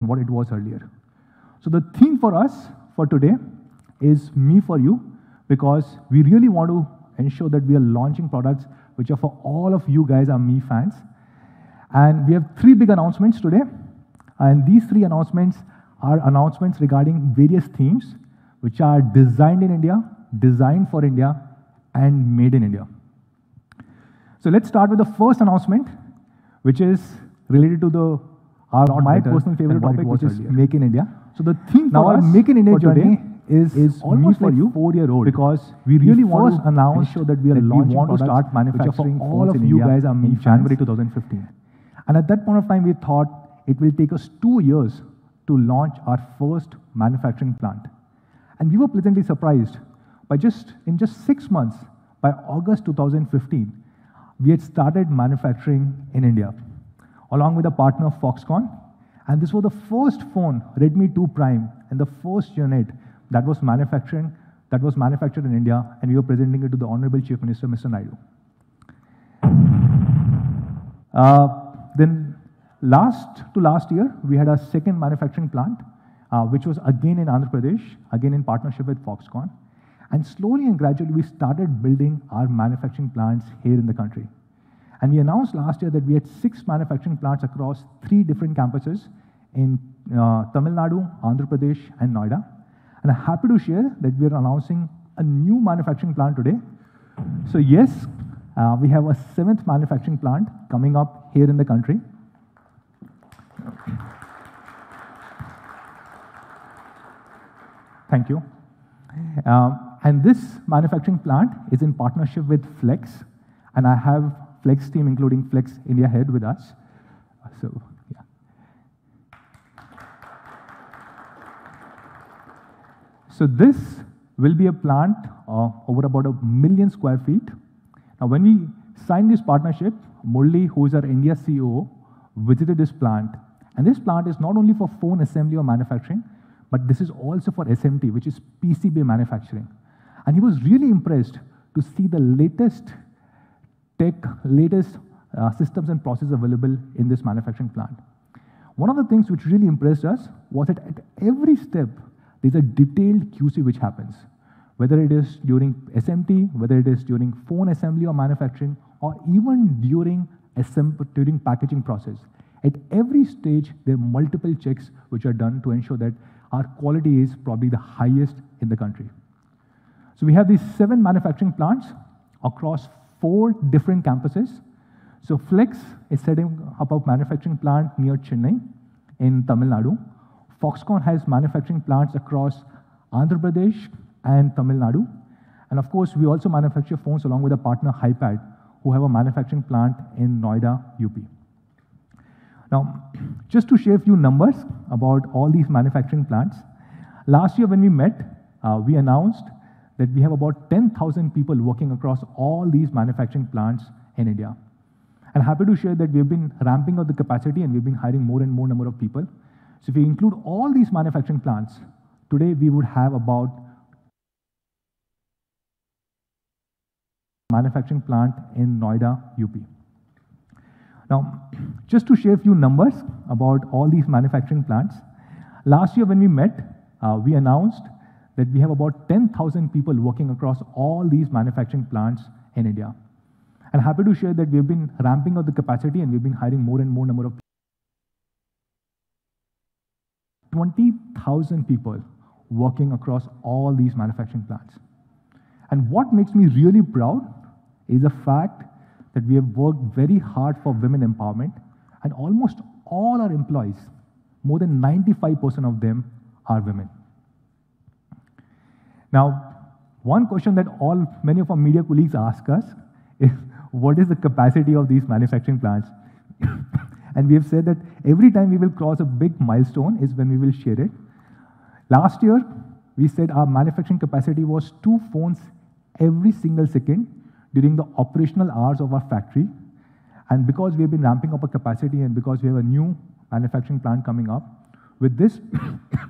what it was earlier. So the theme for us for today is Me for You, because we really want to ensure that we are launching products which are for all of you guys, our Me fans. And we have 3 big announcements today. And these 3 announcements are announcements regarding various themes which are designed in India, designed for India, and made in India. So let's start with the first announcement, which is related to my personal favorite topic, which is Make in India. So the theme for our Make in India journey is almost like 4-year-old, because we really want to announce that we want to start manufacturing all of you guys are in January 2015. And at that point of time, we thought it will take us 2 years to launch our first manufacturing plant. And we were pleasantly surprised by in just 6 months, by August 2015, we had started manufacturing in India, along with a partner Foxconn. And this was the first phone, Redmi 2 Prime, and the first unit that was manufactured in India, and we were presenting it to the Honorable Chief Minister, Mr. Naidu. Then last year, we had our second manufacturing plant, which was again in Andhra Pradesh, again in partnership with Foxconn. And slowly and gradually, we started building our manufacturing plants here in the country. And we announced last year that we had 6 manufacturing plants across 3 different campuses in Tamil Nadu, Andhra Pradesh, and Noida. And I'm happy to share that we are announcing a new manufacturing plant today. So yes, we have a 7th manufacturing plant coming up here in the country. Thank you. And this manufacturing plant is in partnership with Flex, and I have Flex team, including Flex India head, with us. So, yeah. So this will be a plant over about 1 million square feet. Now, when we signed this partnership, Murli, who is our India CEO, visited this plant. And this plant is not only for phone assembly or manufacturing, but this is also for SMT, which is PCB manufacturing. And he was really impressed to see the latest tech, latest systems and processes available in this manufacturing plant. One of the things which really impressed us was that at every step, there's a detailed QC which happens, whether it is during SMT, whether it is during phone assembly or manufacturing, or even during packaging process. At every stage, there are multiple checks which are done to ensure that our quality is probably the highest in the country. So we have these 7 manufacturing plants across 4 different campuses. So Flex is setting up a manufacturing plant near Chennai in Tamil Nadu. Foxconn has manufacturing plants across Andhra Pradesh and Tamil Nadu. And of course, we also manufacture phones along with a partner HiPad, who have a manufacturing plant in Noida, UP. Now, just to share a few numbers about all these manufacturing plants. Last year when we met, we announced that we have about 10,000 people working across all these manufacturing plants in India. And happy to share that we've been ramping up the capacity and we've been hiring more and more number of people. So if we include all these manufacturing plants, today we would have about manufacturing plant in Noida, UP. Now, just to share a few numbers about all these manufacturing plants. Last year when we met, we announced that we have about 10,000 people working across all these manufacturing plants in India. And happy to share that we've been ramping up the capacity and we've been hiring more and more number of 20,000 people working across all these manufacturing plants. And what makes me really proud is the fact that we have worked very hard for women empowerment, and almost all our employees, more than 95% of them, are women. Now, one question that many of our media colleagues ask us is, what is the capacity of these manufacturing plants? And we have said that every time we will cross a big milestone is when we will share it. Last year, we said our manufacturing capacity was 2 phones every single second during the operational hours of our factory. And because we have been ramping up our capacity and because we have a new manufacturing plant coming up, with this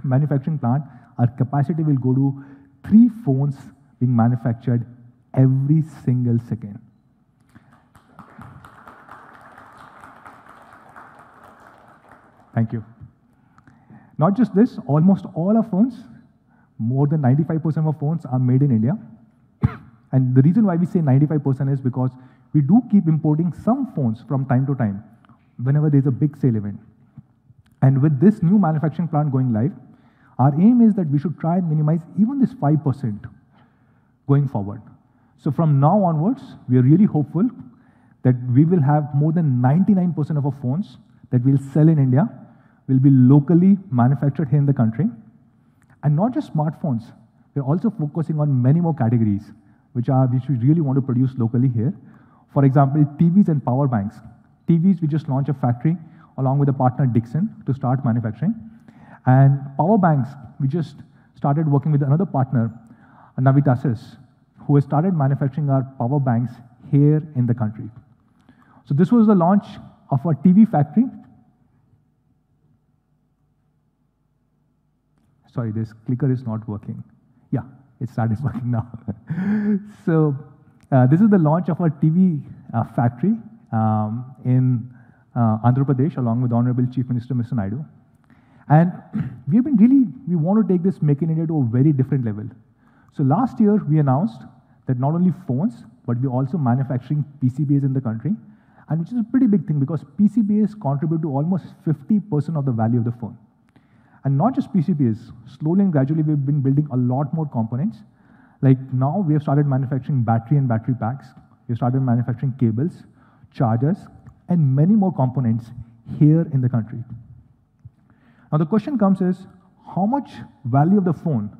manufacturing plant, our capacity will go to 3 phones being manufactured every single second. Thank you. Not just this, almost all our phones, more than 95% of our phones are made in India. And the reason why we say 95% is because we do keep importing some phones from time to time whenever there's a big sale event. And with this new manufacturing plant going live, our aim is that we should try and minimize even this 5% going forward. So from now onwards, we are really hopeful that we will have more than 99% of our phones that we'll sell in India will be locally manufactured here in the country. And not just smartphones, we're also focusing on many more categories which we really want to produce locally here. For example, TVs and power banks. TVs, we just launched a factory along with a partner Dixon to start manufacturing. And power banks, we just started working with another partner, Navitasys, who has started manufacturing our power banks here in the country. So this was the launch of our TV factory. Sorry, this clicker is not working. Yeah, it started working now. So this is the launch of our TV factory in Andhra Pradesh, along with Honorable Chief Minister, Mr. Naidu. And we want to take this Make in India to a very different level. So last year, we announced that not only phones, but we're also manufacturing PCBAs in the country, and which is a pretty big thing because PCBAs contribute to almost 50% of the value of the phone. And not just PCBAs, slowly and gradually, we've been building a lot more components. Like now, we have started manufacturing battery and battery packs. We've started manufacturing cables, chargers, and many more components here in the country. Now the question comes is, how much value of the phone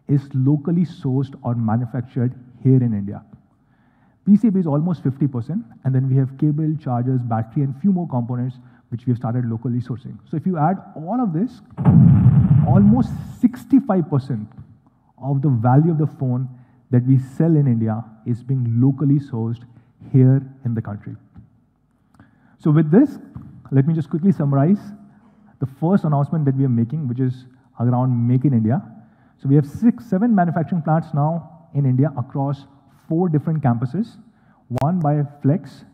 is locally sourced or manufactured here in India? PCB is almost 50%, and then we have cable, chargers, battery, and few more components which we have started locally sourcing. So if you add all of this, almost 65% of the value of the phone that we sell in India is being locally sourced here in the country. So with this, let me just quickly summarize the first announcement that we are making, which is around Make in India. So we have 7 manufacturing plants now in India across 4 different campuses. 1 by Flex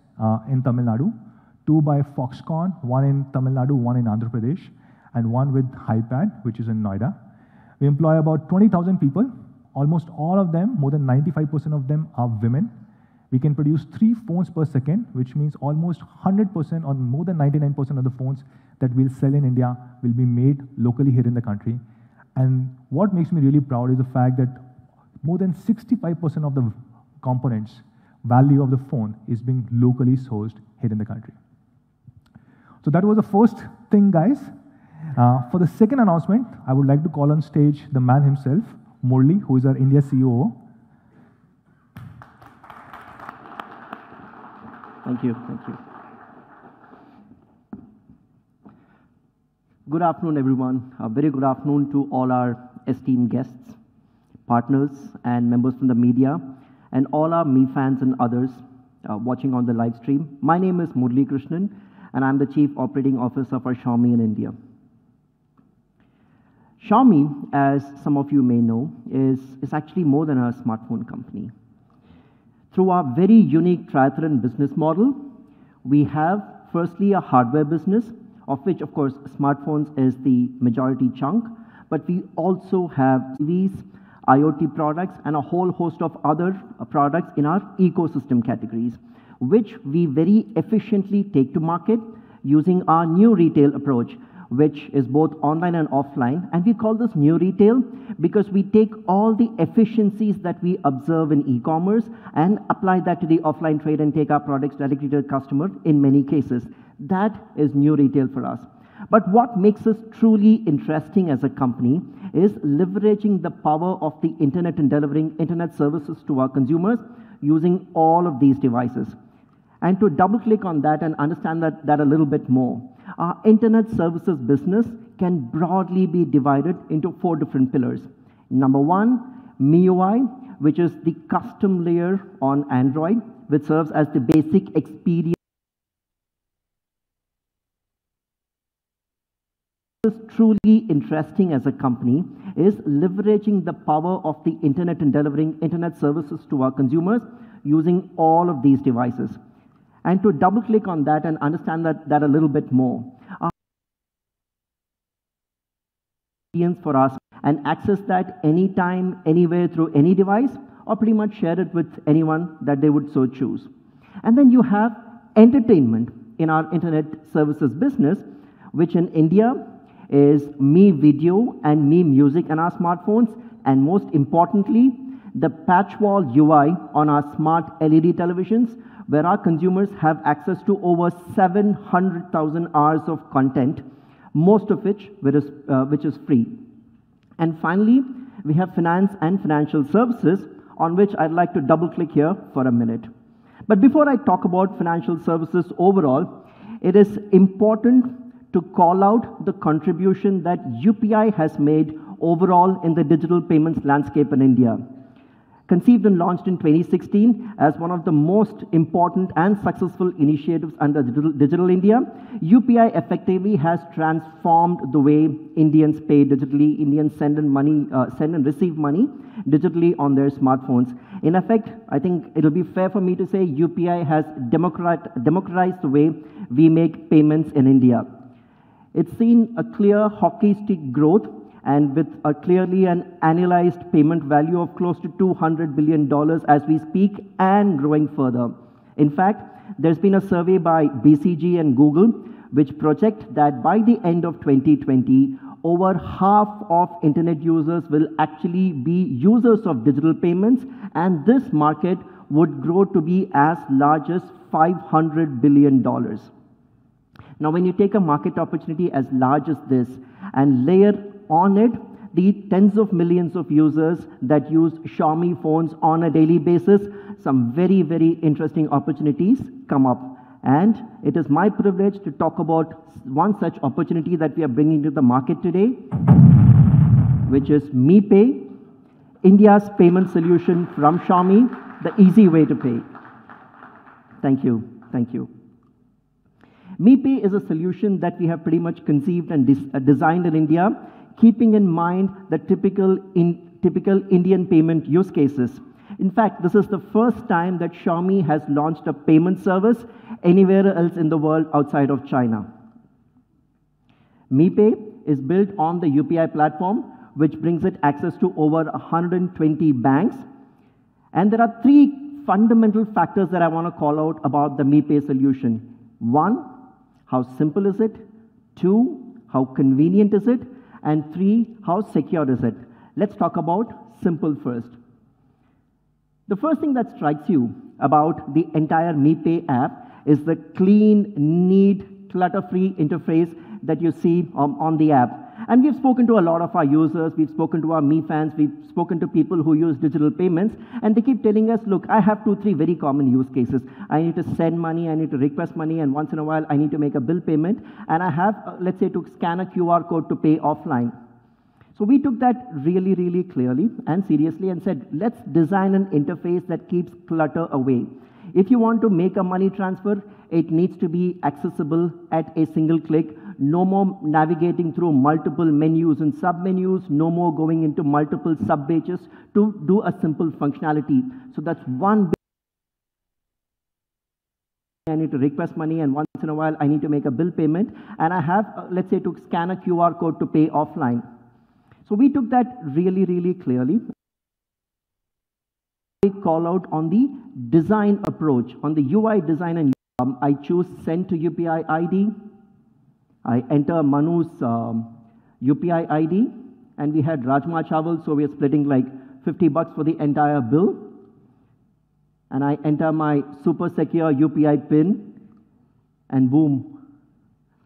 in Tamil Nadu, 2 by Foxconn, 1 in Tamil Nadu, 1 in Andhra Pradesh, and 1 with HiPad, which is in Noida. We employ about 20,000 people. Almost all of them, more than 95% of them are women. We can produce 3 phones per second, which means almost 100% or more than 99% of the phones that we'll sell in India will be made locally here in the country. And what makes me really proud is the fact that more than 65% of the components, value of the phone is being locally sourced here in the country. So that was the first thing, guys. For the second announcement, I would like to call on stage the man himself, Murli, who is our India COO. Thank you. Thank you. Good afternoon, everyone. A very good afternoon to all our esteemed guests, partners, and members from the media, and all our Me fans and others watching on the live stream. My name is Murli Krishnan, and I'm the Chief Operating Officer for Xiaomi in India. Xiaomi, as some of you may know, is actually more than a smartphone company. Through our very unique triathlon business model, we have firstly a hardware business, of which, of course, smartphones is the majority chunk, but we also have TVs, IoT products, and a whole host of other products in our ecosystem categories, which we very efficiently take to market using our new retail approach, which is both online and offline. And we call this new retail because we take all the efficiencies that we observe in e-commerce and apply that to the offline trade and take our products directly to the customer in many cases. That is new retail for us. But what makes us truly interesting as a company is leveraging the power of the internet and delivering internet services to our consumers using all of these devices. And to double click on that and understand that a little bit more, our internet services business can broadly be divided into 4 different pillars. Number 1, MIUI, which is the custom layer on Android, which serves as the basic experience. What is truly interesting as a company is leveraging the power of the internet and delivering internet services to our consumers using all of these devices. And to double click on that and understand that a little bit more, for us and access that anytime, anywhere through any device, or pretty much share it with anyone that they would so choose. And then you have entertainment in our internet services business, which in India is Me Video and Me Music on our smartphones, and most importantly, the patch wall UI on our smart LED televisions, where our consumers have access to over 700,000 hours of content, most of which is free. And finally, we have finance and financial services, on which I'd like to double click here for a minute. But before I talk about financial services overall, it is important to call out the contribution that UPI has made overall in the digital payments landscape in India. Conceived and launched in 2016 as one of the most important and successful initiatives under Digital India, UPI effectively has transformed the way Indians pay digitally, Indians send and receive money digitally on their smartphones. In effect, I think it'll be fair for me to say UPI has democratized the way we make payments in India. It's seen a clear hockey stick growth, and with a clearly an annualized payment value of close to $200 billion as we speak, and growing further. In fact, there's been a survey by BCG and Google which project that by the end of 2020, over half of internet users will actually be users of digital payments, and this market would grow to be as large as $500 billion. Now, when you take a market opportunity as large as this and layer on it the tens of millions of users that use Xiaomi phones on a daily basis, some very, very interesting opportunities come up. And it is my privilege to talk about one such opportunity that we are bringing to the market today, which is MePay, India's payment solution from Xiaomi, the easy way to pay. Thank you. Thank you. MePay is a solution that we have pretty much conceived and designed in India, keeping in mind the typical Indian payment use cases. In fact, this is the first time that Xiaomi has launched a payment service anywhere else in the world outside of China. MePay is built on the UPI platform, which brings it access to over 120 banks. And there are three fundamental factors that I want to call out about the MePay solution. One, how simple is it? Two, how convenient is it? And three, how secure is it? Let's talk about simple first. The first thing that strikes you about the entire MePay app is the clean, neat, clutter-free interface that you see on the app. And we've spoken to a lot of our users, we've spoken to our Me fans, we've spoken to people who use digital payments, and they keep telling us, look, I have 2-3 very common use cases. I need to send money, I need to request money, and once in a while I need to make a bill payment, and I have, let's say, to scan a QR code to pay offline. So we took that really, really clearly and seriously and said, let's design an interface that keeps clutter away. If you want to make a money transfer, it needs to be accessible at a single click. No more navigating through multiple menus and sub-menus, no more going into multiple sub-pages to do a simple functionality. So that's one. I need to request money, and once in a while I need to make a bill payment, and I have, let's say, to scan a QR code to pay offline. So we took that really, really clearly. I call out on the design approach, on the UI design, and I choose send to UPI ID. I enter Manu's UPI ID, and we had Rajma Chawal, so we are splitting like $50 for the entire bill. And I enter my super secure UPI PIN, and boom,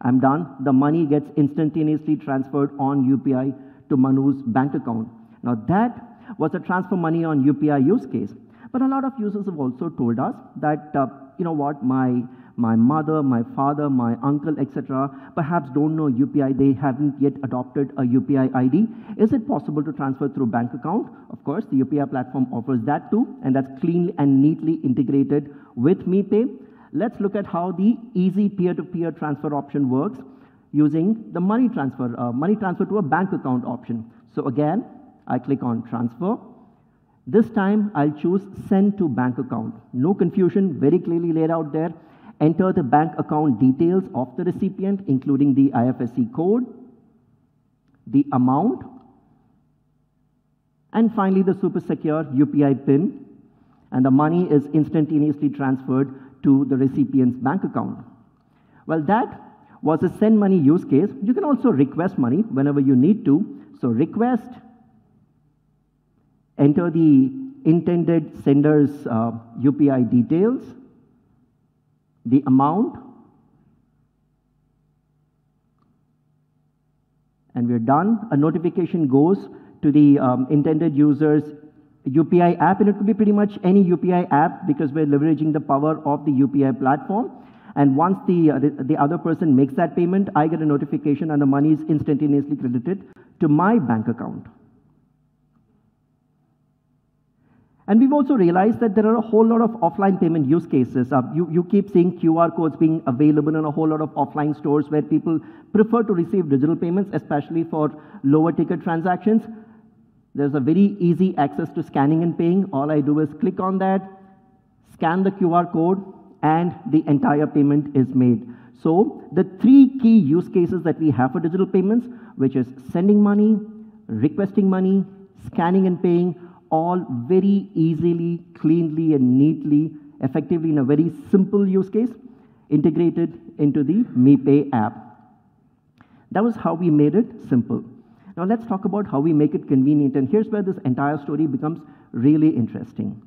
I'm done. The money gets instantaneously transferred on UPI to Manu's bank account. Now that was a transfer money on UPI use case. But a lot of users have also told us that, you know what, my mother, my father, my uncle, etc., perhaps don't know UPI. They haven't yet adopted a UPI ID. Is it possible to transfer through bank account? Of course, the UPI platform offers that too, and that's cleanly and neatly integrated with MePay. Let's look at how the easy peer-to-peer transfer option works using the money transfer to a bank account option. So again, I click on transfer. This time, I'll choose send to bank account. No confusion, very clearly laid out there. Enter the bank account details of the recipient, including the IFSC code. the amount, and finally the super secure UPI PIN, and the money is instantaneously transferred to the recipient's bank account. Well, that was a send money use case. You can also request money whenever you need to. So request, enter the intended sender's UPI details, the amount, and we're done. A notification goes to the intended user's UPI app, and it could be pretty much any UPI app because we're leveraging the power of the UPI platform. And once the other person makes that payment, I get a notification and the money is instantaneously credited to my bank account. And we've also realized that there are a whole lot of offline payment use cases. You keep seeing QR codes being available in a whole lot of offline stores where people prefer to receive digital payments, especially for lower ticket transactions. There's a very easy access to scanning and paying. All I do is click on that, scan the QR code, and the entire payment is made. So the three key use cases that we have for digital payments, which is sending money, requesting money, scanning and paying, all very easily, cleanly, and neatly, effectively in a very simple use case, integrated into the MePay app. That was how we made it simple. Now let's talk about how we make it convenient, and here's where this entire story becomes really interesting.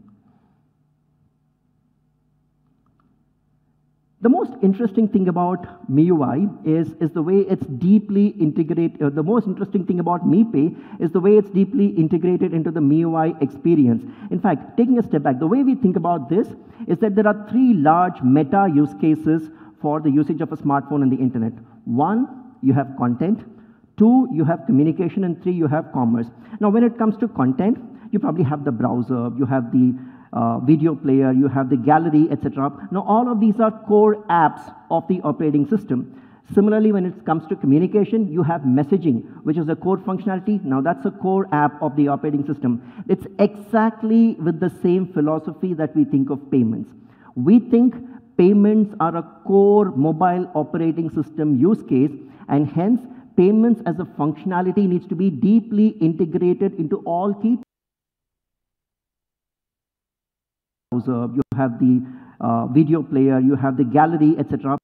The most interesting thing about MIUI is the way it's deeply integrated. The most interesting thing about MePay is the way it's deeply integrated into the MIUI experience. In fact, taking a step back, the way we think about this is that there are three large meta use cases for the usage of a smartphone and the internet. One, you have content. Two, you have communication. And three, you have commerce. Now, when it comes to content, you probably have the browser, you have the video player, you have the gallery, etc. Now, all of these are core apps of the operating system. Similarly, when it comes to communication, you have messaging, which is a core functionality. Now, that's a core app of the operating system. It's exactly with the same philosophy that we think of payments. We think payments are a core mobile operating system use case, and hence, payments as a functionality needs to be deeply integrated into all key. You have the video player, you have the gallery, etc.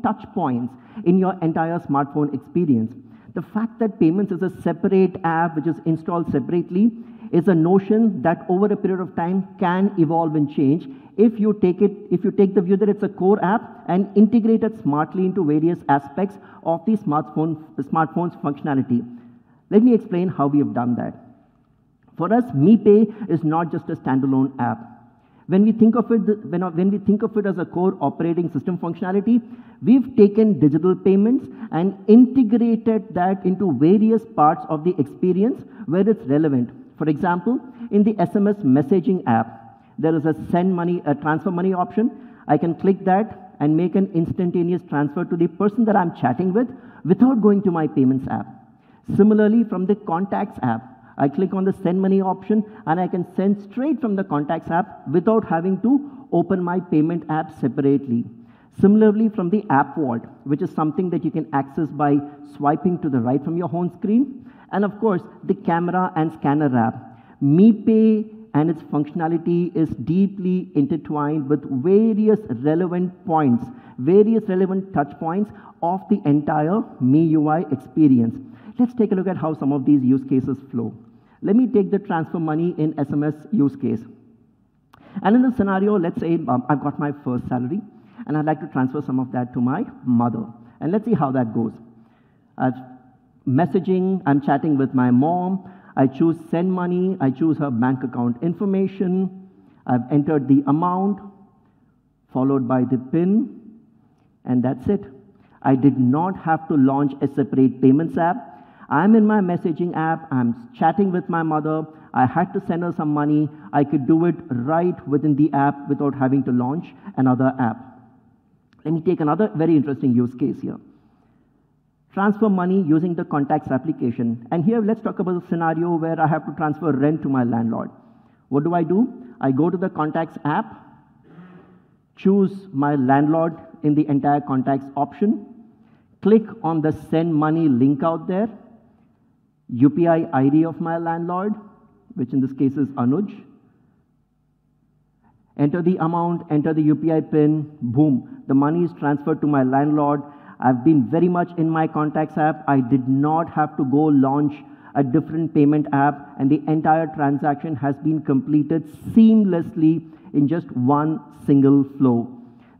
Touch points in your entire smartphone experience. The fact that payments is a separate app which is installed separately is a notion that over a period of time can evolve and change if you take the view that it's a core app and integrate it smartly into various aspects of the smartphone's functionality. Let me explain how we have done that. For us, MePay is not just a standalone app. When we think of it as a core operating system functionality, we've taken digital payments and integrated that into various parts of the experience where it's relevant. For example, in the SMS messaging app, there is a transfer money option. I can click that and make an instantaneous transfer to the person that I'm chatting with without going to my payments app. Similarly, from the contacts app, I click on the send money option and I can send straight from the contacts app without having to open my payment app separately. Similarly, from the app vault, which is something that you can access by swiping to the right from your home screen. And of course, the camera and scanner app. MePay and its functionality is deeply intertwined with various relevant points, various relevant touch points of the entire MIUI experience. Let's take a look at how some of these use cases flow. Let me take the transfer money in SMS use case. And in the scenario, let's say I've got my first salary, and I'd like to transfer some of that to my mother. And let's see how that goes. I'm chatting with my mom. I choose send money. I choose her bank account information. I've entered the amount, followed by the PIN, and that's it. I did not have to launch a separate payments app. I'm in my messaging app, I'm chatting with my mother, I had to send her some money, I could do it right within the app without having to launch another app. Let me take another very interesting use case here. Transfer money using the contacts application. And here let's talk about a scenario where I have to transfer rent to my landlord. What do? I go to the contacts app, choose my landlord in the entire contacts option, click on the send money link out there, UPI ID of my landlord, which in this case is Anuj. Enter the amount, enter the UPI PIN, boom, the money is transferred to my landlord. I've been very much in my contacts app. I did not have to go launch a different payment app, and the entire transaction has been completed seamlessly in just one single flow.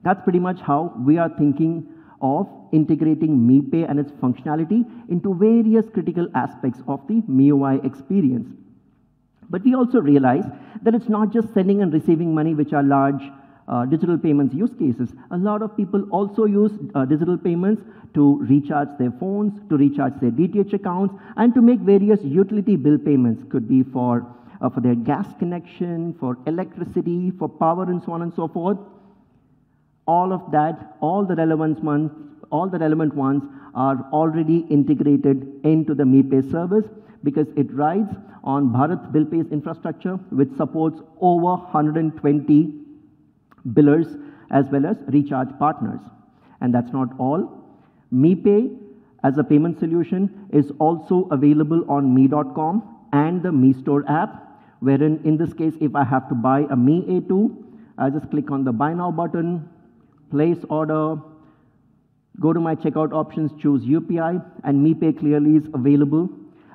That's pretty much how we are thinking of integrating MiPay and its functionality into various critical aspects of the MIUI experience. But we also realize that it's not just sending and receiving money, which are large digital payments use cases. A lot of people also use digital payments to recharge their phones, to recharge their DTH accounts, and to make various utility bill payments. Could be for their gas connection, for electricity, for power, and so on and so forth. All of that, all the relevant ones are already integrated into the MiPay service because it rides on Bharat BillPay's infrastructure, which supports over 120 billers as well as recharge partners. And that's not all. MiPay as a payment solution is also available on Mi.com and the Mi Store app, wherein in this case, if I have to buy a Mi A2, I just click on the Buy Now button, place order, go to my checkout options, choose UPI, and MiPay clearly is available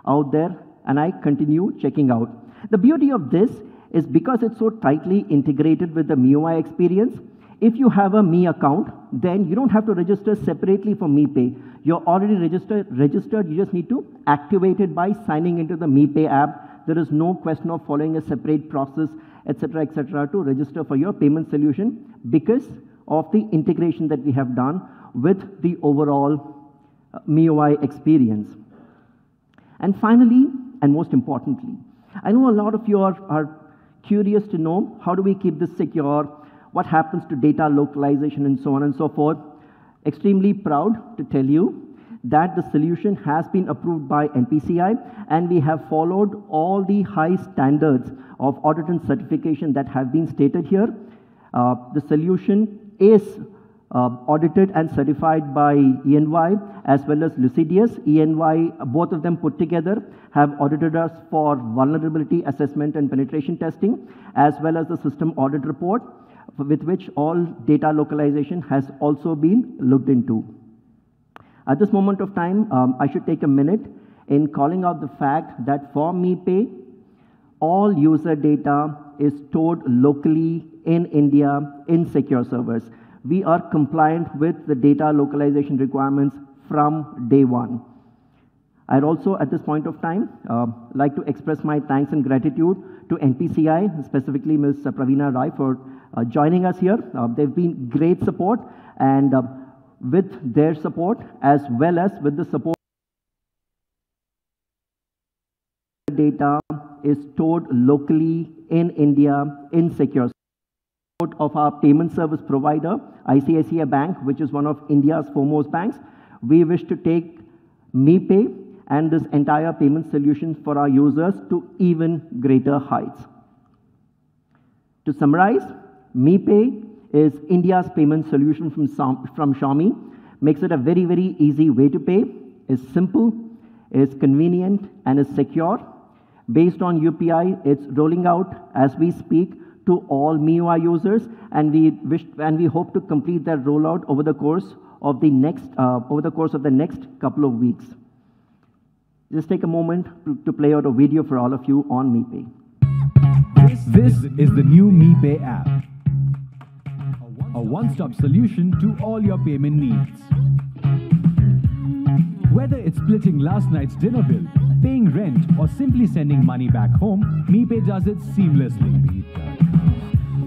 out there, and I continue checking out. The beauty of this is because it's so tightly integrated with the MIUI experience, if you have a Mi account, then you don't have to register separately for MiPay. You're already registered, you just need to activate it by signing into the MiPay app. There is no question of following a separate process, etc., to register for your payment solution because of the integration that we have done with the overall MIUI experience. And finally, and most importantly, I know a lot of you are curious to know how do we keep this secure, what happens to data localization, and so on and so forth. Extremely proud to tell you that the solution has been approved by NPCI, and we have followed all the high standards of audit and certification that have been stated here. The solution is audited and certified by EY as well as Lucidius. EY, both of them put together, have audited us for vulnerability assessment and penetration testing, as well as the system audit report, with which all data localization has also been looked into. At this moment of time, I should take a minute in calling out the fact that for MiPay, all user data is stored locally in India in secure servers. We are compliant with the data localization requirements from day one. I'd also, at this point of time, like to express my thanks and gratitude to NPCI, specifically Ms. Praveena Rai, for joining us here. They've been great support, and with their support, as well as with the support, data is stored locally in India in secure of our payment service provider, ICICI Bank, which is one of India's foremost banks. We wish to take MiPay and this entire payment solution for our users to even greater heights. To summarize, MiPay is India's payment solution from Xiaomi, makes it a very, very easy way to pay, is simple, is convenient, and is secure. Based on UPI, it's rolling out as we speak to all MIUI users, and we hope to complete that rollout over the course of the next couple of weeks. Just take a moment to play out a video for all of you on MiPay. This is the new MiPay app, a one-stop solution to all your payment needs. Whether it's splitting last night's dinner bill, paying rent, or simply sending money back home, MiPay does it seamlessly.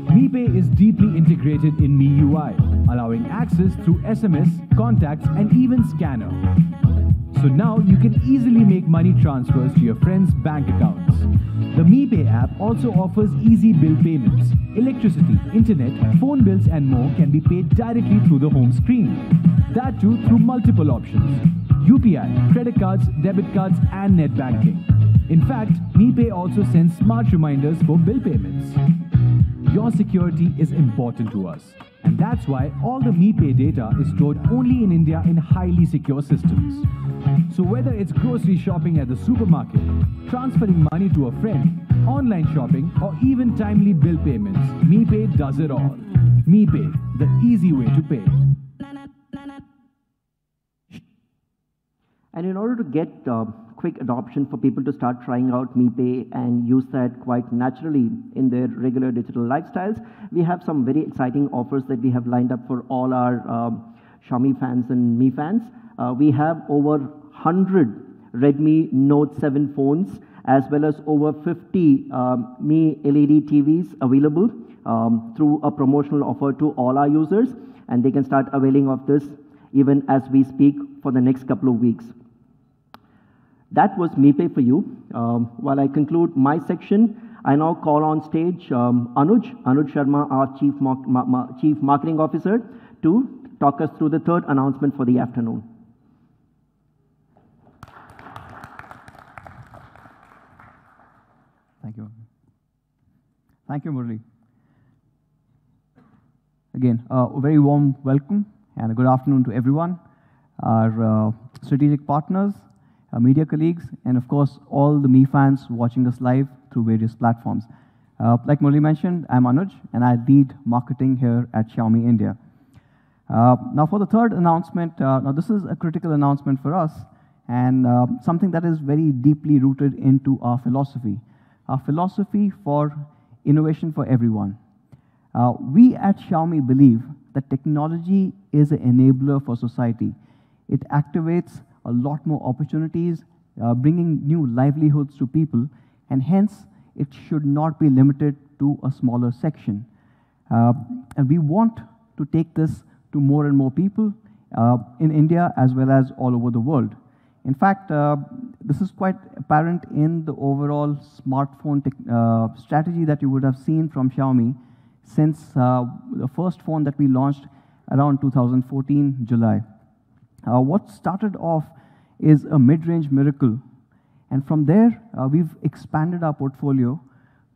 MiPay is deeply integrated in MIUI, allowing access through SMS, contacts, and even scanner. So now you can easily make money transfers to your friends' bank accounts. The MiPay app also offers easy bill payments. Electricity, internet, phone bills, and more can be paid directly through the home screen. That too through multiple options: UPI, credit cards, debit cards, and net banking. In fact, MiPay also sends smart reminders for bill payments. Your security is important to us, and that's why all the MiPay data is stored only in India in highly secure systems. So whether it's grocery shopping at the supermarket, transferring money to a friend, online shopping, or even timely bill payments, MePay does it all. MePay, the easy way to pay. And in order to get quick adoption for people to start trying out MePay and use that quite naturally in their regular digital lifestyles, we have some very exciting offers that we have lined up for all our Xiaomi fans and Mi fans. We have over 100 Redmi Note 7 phones, as well as over 50 Mi LED TVs available through a promotional offer to all our users, and they can start availing of this even as we speak for the next couple of weeks. That was MePay for you. While I conclude my section, I now call on stage Anuj Sharma, our Chief Marketing Officer, to talk us through the third announcement for the afternoon. Thank you. Thank you, Murali. Again, a very warm welcome and a good afternoon to everyone, our strategic partners, our media colleagues, and of course, all the Mi fans watching us live through various platforms. Like Murali mentioned, I'm Anuj, and I lead marketing here at Xiaomi India. Now for the third announcement, now this is a critical announcement for us, and something that is very deeply rooted into our philosophy for innovation for everyone. We at Xiaomi believe that technology is an enabler for society. It activates a lot more opportunities, bringing new livelihoods to people, and hence it should not be limited to a smaller section. And we want to take this to more and more people in India as well as all over the world. In fact, this is quite apparent in the overall smartphone strategy that you would have seen from Xiaomi since the first phone that we launched around 2014, July. What started off is a mid-range miracle, and from there, we've expanded our portfolio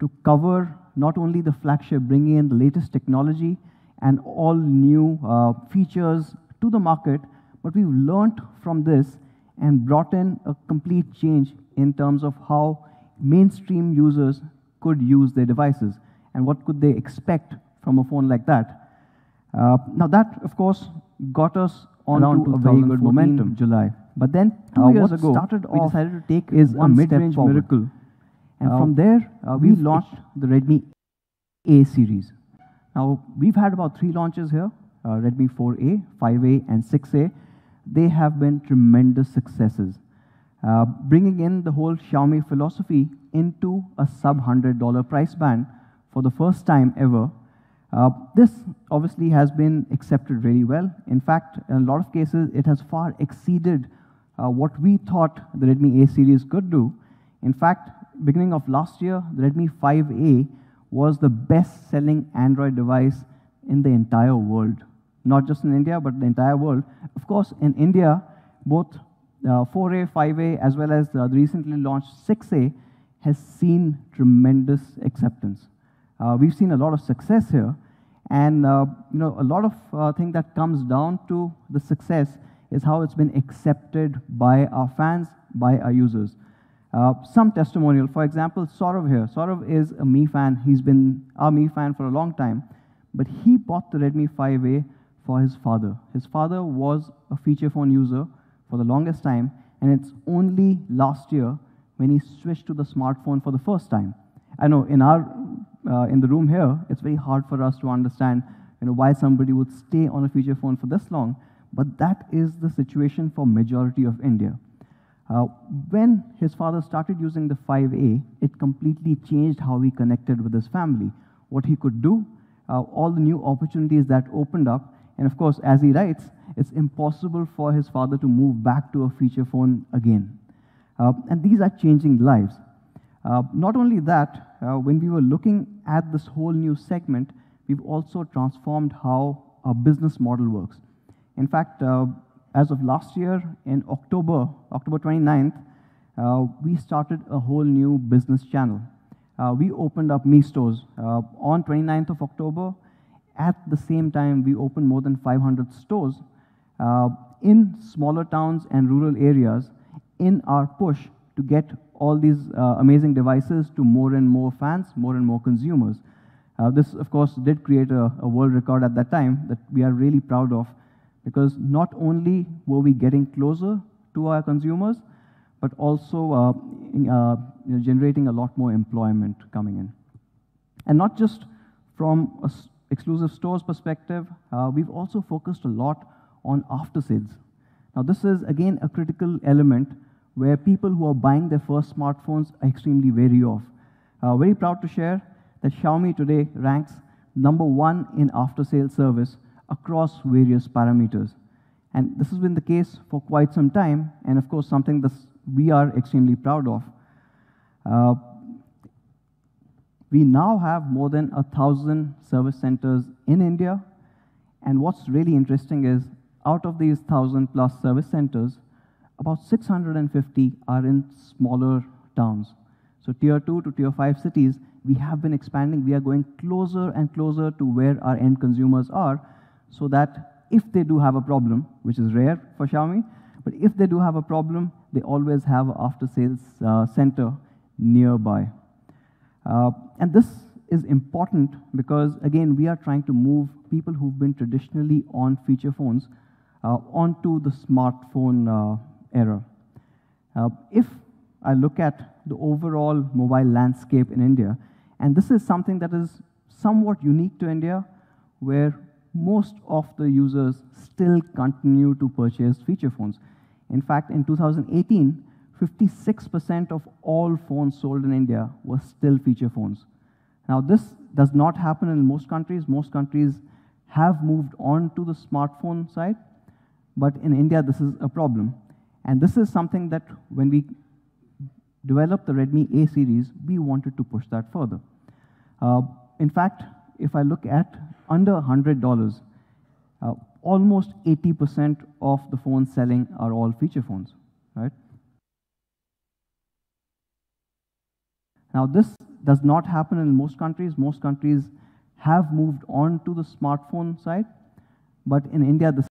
to cover not only the flagship, bringing in the latest technology and all new features to the market, but we've learned from this and brought in a complete change in terms of how mainstream users could use their devices and what could they expect from a phone like that. Now that, of course, got us onto a very good momentum, July. But then 2 years ago, we decided to take is a mid-range miracle. And from there, we launched the Redmi A series. Now, we've had about 3 launches here, Redmi 4A, 5A, and 6A. They have been tremendous successes, bringing in the whole Xiaomi philosophy into a sub-$100 price band for the first time ever. This obviously has been accepted very well. In fact, in a lot of cases, it has far exceeded what we thought the Redmi A series could do. In fact, beginning of last year, the Redmi 5A was the best-selling Android device in the entire world. Not just in India, but the entire world. Of course, in India, both 4A, 5A, as well as the recently launched 6A has seen tremendous acceptance. We've seen a lot of success here, and a lot of thing that comes down to the success is how it's been accepted by our fans, by our users. Some testimonial, for example, Saurav here. Saurav is a Mi fan. He's been our Mi fan for a long time, but he bought the Redmi 5A for his father. His father was a feature phone user for the longest time, and it's only last year when he switched to the smartphone for the first time. I know in the room here, it's very hard for us to understand why somebody would stay on a feature phone for this long, but that is the situation for majority of India. When his father started using the 5A, it completely changed how he connected with his family, what he could do, all the new opportunities that opened up. And of course, as he writes, it's impossible for his father to move back to a feature phone again. And these are changing lives. Not only that, when we were looking at this whole new segment, we've also transformed how our business model works. In fact, as of last year, in October 29th, we started a whole new business channel. We opened up Mi Stores on 29th of October. At the same time, we opened more than 500 stores in smaller towns and rural areas in our push to get all these amazing devices to more and more fans, more and more consumers. This, of course, did create a world record at that time that we are really proud of, because not only were we getting closer to our consumers, but also generating a lot more employment coming in. And not just from an exclusive stores perspective, we've also focused a lot on after sales. Now, this is, again, a critical element where people who are buying their first smartphones are extremely wary of. Very proud to share that Xiaomi today ranks #1 in after-sales service across various parameters. And this has been the case for quite some time, and of course, something that we are extremely proud of. We now have more than 1,000 service centers in India, and what's really interesting is, out of these 1,000+ service centers, about 650 are in smaller towns. So tier 2 to tier 5 cities, we have been expanding. We are going closer and closer to where our end consumers are, so that if they do have a problem, which is rare for Xiaomi, but if they do have a problem, they always have an after-sales center nearby. And this is important because, again, we are trying to move people who've been traditionally on feature phones onto the smartphone era. If I look at the overall mobile landscape in India, and this is something that is somewhat unique to India, where most of the users still continue to purchase feature phones. In fact, in 2018, 56% of all phones sold in India were still feature phones. Now, this does not happen in most countries. Most countries have moved on to the smartphone side, but in India, this is a problem. And this is something that when we developed the Redmi A series, we wanted to push that further. In fact, if I look at under $100, almost 80% of the phones selling are all feature phones, right? Now, this does not happen in most countries. Most countries have moved on to the smartphone side, but in India, this